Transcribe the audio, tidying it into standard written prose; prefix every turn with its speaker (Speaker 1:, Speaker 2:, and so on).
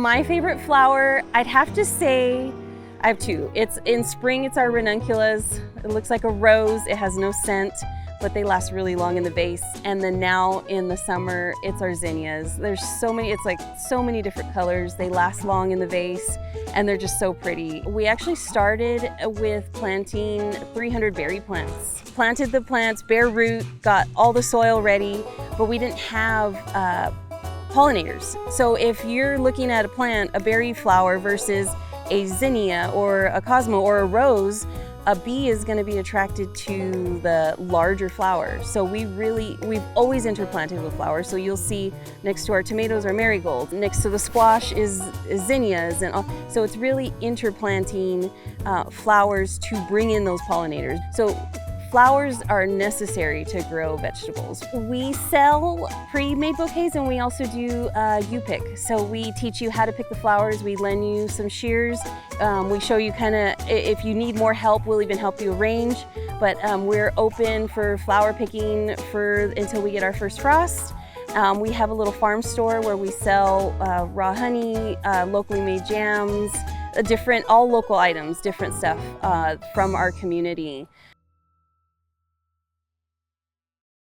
Speaker 1: My favorite flower, I'd have to say, I have two. It's in spring, it's our ranunculus. It looks like a rose. It has no scent, but they last really long in the vase. And then now in the summer, it's our zinnias. There's so many, it's like so many different colors. They last long in the vase and they're just so pretty. We actually started with planting 300 berry plants. Planted the plants, bare root, got all the soil ready, but we didn't have pollinators. So if you're looking at a plant, a berry flower versus a zinnia or a cosmo or a rose, a bee is going to be attracted to the larger flower. So we've always interplanted with flowers. So you'll see next to our tomatoes are marigolds, next to the squash is zinnias, and all. So it's really interplanting flowers to bring in those pollinators. So flowers are necessary to grow vegetables. We sell pre-made bouquets and we also do you-pick. So we teach you how to pick the flowers, we lend you some shears, we show you kind of, if you need more help, we'll even help you arrange. But we're open for flower picking until we get our first frost. We have a little farm store where we sell raw honey, locally made jams, all local items, different stuff from our community.